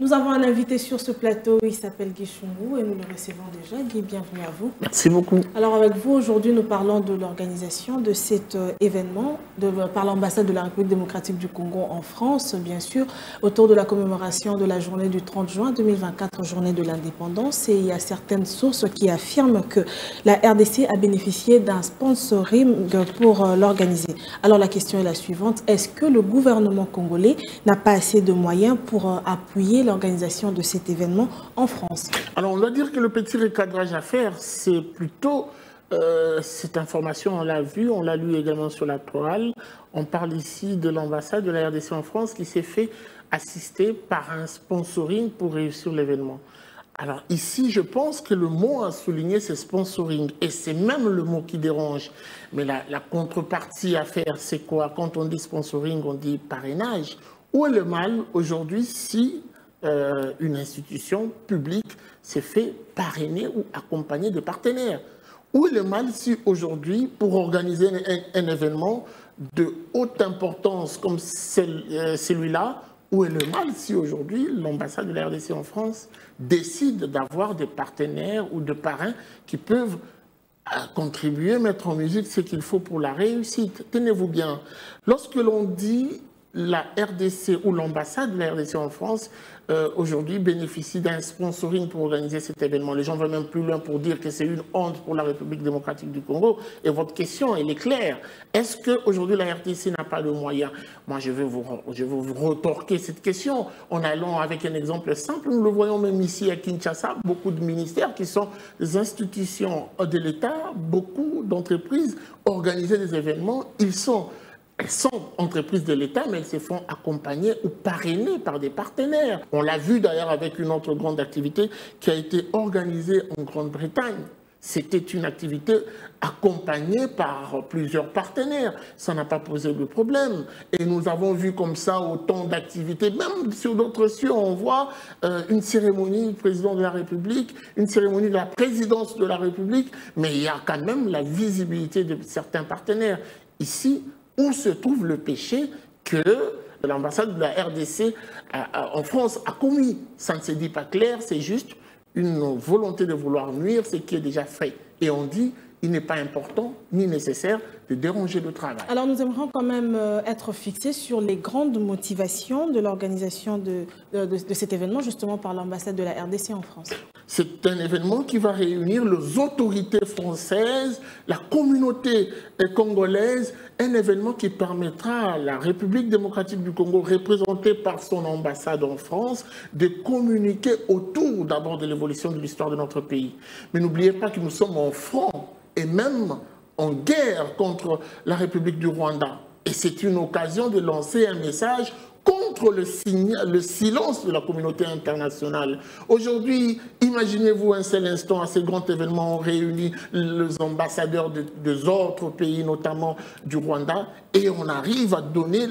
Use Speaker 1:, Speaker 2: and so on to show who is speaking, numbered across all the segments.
Speaker 1: Nous avons un invité sur ce plateau, il s'appelle Guy Chungou et nous le recevons déjà. Guy, bienvenue à vous.
Speaker 2: Merci beaucoup.
Speaker 1: Alors avec vous, aujourd'hui, nous parlons de l'organisation de cet événement par l'ambassade de la République démocratique du Congo en France, bien sûr, autour de la commémoration de la journée du 30 juin 2024, journée de l'indépendance. Et il y a certaines sources qui affirment que la RDC a bénéficié d'un sponsoring pour l'organiser. Alors la question est la suivante, est-ce que le gouvernement congolais n'a pas assez de moyens pour appuyer l'organisation de cet événement en France?
Speaker 2: Alors on doit dire que le petit recadrage à faire, c'est plutôt cette information, on l'a vu, on l'a lu également sur la toile. On parle ici de l'ambassade de la RDC en France qui s'est fait assister par un sponsoring pour réussir l'événement. Alors ici, je pense que le mot à souligner, c'est sponsoring. Et c'est même le mot qui dérange. Mais la contrepartie à faire, c'est quoi? Quand on dit sponsoring, on dit parrainage. Où est le mal aujourd'hui si une institution publique s'est fait parrainer ou accompagner de partenaires? Où est le mal si aujourd'hui, pour organiser un événement de haute importance comme celui-là, où est le mal si aujourd'hui l'ambassade de la RDC en France décide d'avoir des partenaires ou de parrains qui peuvent contribuer, mettre en musique ce qu'il faut pour la réussite? Tenez-vous bien, lorsque l'on dit la RDC ou l'ambassade de la RDC en France aujourd'hui bénéficie d'un sponsoring pour organiser cet événement. Les gens vont même plus loin pour dire que c'est une honte pour la République démocratique du Congo. Et votre question, elle est claire. Est-ce qu'aujourd'hui la RDC n'a pas de moyens? Moi, je vais vous retorquer cette question en allant avec un exemple simple. Nous le voyons même ici à Kinshasa, beaucoup de ministères qui sont des institutions de l'État, beaucoup d'entreprises organiser des événements. Elles sont entreprises de l'État, mais elles se font accompagner ou parrainer par des partenaires. On l'a vu d'ailleurs avec une autre grande activité qui a été organisée en Grande-Bretagne. C'était une activité accompagnée par plusieurs partenaires. Ça n'a pas posé de problème. Et nous avons vu comme ça autant d'activités. Même sur d'autres cieux, on voit une cérémonie du président de la République, une cérémonie de la présidence de la République, mais il y a quand même la visibilité de certains partenaires. Ici, où se trouve le péché que l'ambassade de la RDC en France a commis? Ça ne se dit pas clair, c'est juste une volonté de vouloir nuire ce qui est déjà fait. Et on dit il n'est pas important ni nécessaire de déranger le travail.
Speaker 1: Alors nous aimerions quand même être fixés sur les grandes motivations de l'organisation de cet événement, justement par l'ambassade de la RDC en France.
Speaker 2: C'est un événement qui va réunir les autorités françaises, la communauté congolaise, un événement qui permettra à la République démocratique du Congo, représentée par son ambassade en France, de communiquer autour d'abord de l'évolution de l'histoire de notre pays. Mais n'oubliez pas que nous sommes en front et même en guerre contre la République du Rwanda. Et c'est une occasion de lancer un message contre le silence de la communauté internationale. Aujourd'hui, imaginez-vous un seul instant, à ces grands événements, on réunit les ambassadeurs des autres pays, notamment du Rwanda, et on arrive à donner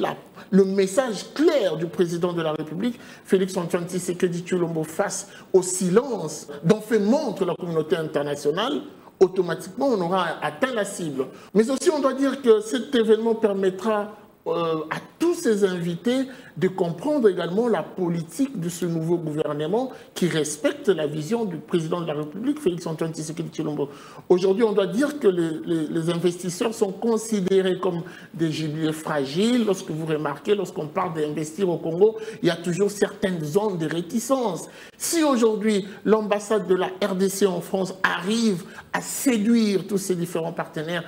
Speaker 2: le message clair du président de la République, Félix-Antoine Tshisekedi Tshilombo, face au silence dont fait montre la communauté internationale. Automatiquement, on aura atteint la cible. Mais aussi, on doit dire que cet événement permettra à tous ces invités de comprendre également la politique de ce nouveau gouvernement qui respecte la vision du président de la République, Félix-Antoine Tshisekedi Tshilombo. Aujourd'hui, on doit dire que les investisseurs sont considérés comme des gibiers fragiles. Lorsque vous remarquez, lorsqu'on parle d'investir au Congo, il y a toujours certaines zones de réticence. Si aujourd'hui, l'ambassade de la RDC en France arrive à séduire tous ces différents partenaires,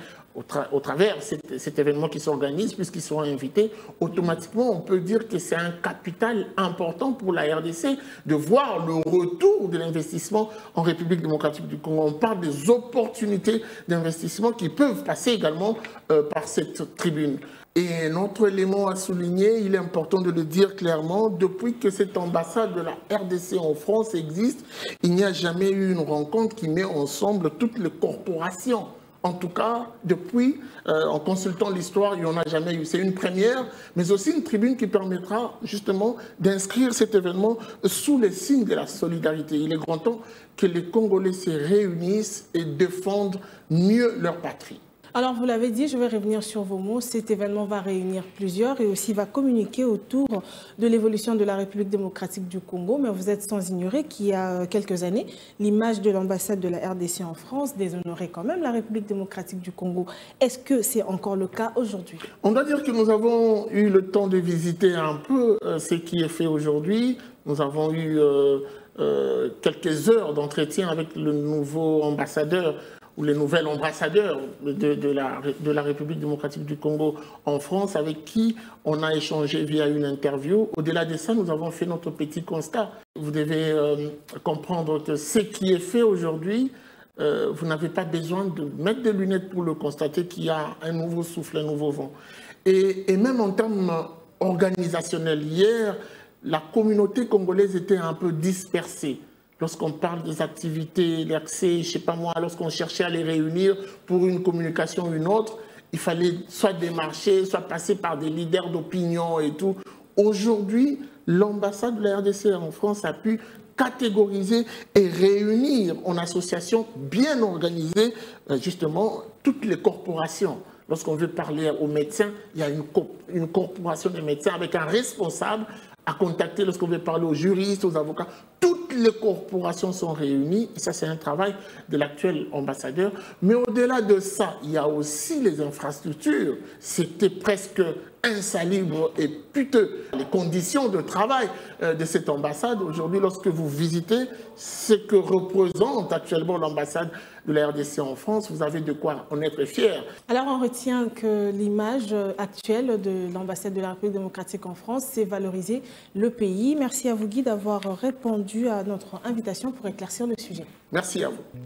Speaker 2: au travers de cet événement qui s'organise, puisqu'ils seront invités, automatiquement, on peut dire que c'est un capital important pour la RDC de voir le retour de l'investissement en République démocratique du Congo. On parle des opportunités d'investissement qui peuvent passer également par cette tribune. Et un autre élément à souligner, il est important de le dire clairement, depuis que cette ambassade de la RDC en France existe, il n'y a jamais eu une rencontre qui met ensemble toutes les corporations. En tout cas, depuis, en consultant l'histoire, il n'y en a jamais eu. C'est une première, mais aussi une tribune qui permettra justement d'inscrire cet événement sous les signes de la solidarité. Il est grand temps que les Congolais se réunissent et défendent mieux leur patrie.
Speaker 1: Alors, vous l'avez dit, je vais revenir sur vos mots. Cet événement va réunir plusieurs et aussi va communiquer autour de l'évolution de la République démocratique du Congo. Mais vous êtes sans ignorer qu'il y a quelques années, l'image de l'ambassade de la RDC en France déshonorait quand même la République démocratique du Congo. Est-ce que c'est encore le cas aujourd'hui?
Speaker 2: On doit dire que nous avons eu le temps de visiter un peu ce qui est fait aujourd'hui. Nous avons eu quelques heures d'entretien avec le nouveau ambassadeur ou les nouvelles ambassadeurs de la République démocratique du Congo en France, avec qui on a échangé via une interview. Au-delà de ça, nous avons fait notre petit constat. Vous devez comprendre que ce qui est fait aujourd'hui, vous n'avez pas besoin de mettre des lunettes pour le constater qu'il y a un nouveau souffle, un nouveau vent. Et même en termes organisationnels, hier, la communauté congolaise était un peu dispersée. Lorsqu'on parle des activités, l'accès, je ne sais pas moi, lorsqu'on cherchait à les réunir pour une communication ou une autre, il fallait soit démarcher, soit passer par des leaders d'opinion et tout. Aujourd'hui, l'ambassade de la RDC en France a pu catégoriser et réunir en association bien organisée, justement, toutes les corporations. Lorsqu'on veut parler aux médecins, il y a une corporation de médecins avec un responsable à contacter lorsqu'on veut parler aux juristes, aux avocats. Toutes les corporations sont réunies, et ça c'est un travail de l'actuel ambassadeur. Mais au-delà de ça, il y a aussi les infrastructures. C'était presque insalubre et piteux. Les conditions de travail de cette ambassade, aujourd'hui, lorsque vous visitez ce que représente actuellement l'ambassade de la RDC en France, vous avez de quoi en être fier.
Speaker 1: Alors on retient que l'image actuelle de l'ambassade de la République démocratique en France, c'est valoriser le pays. Merci à vous Guy d'avoir répondu à notre invitation pour éclaircir le sujet.
Speaker 2: Merci à vous.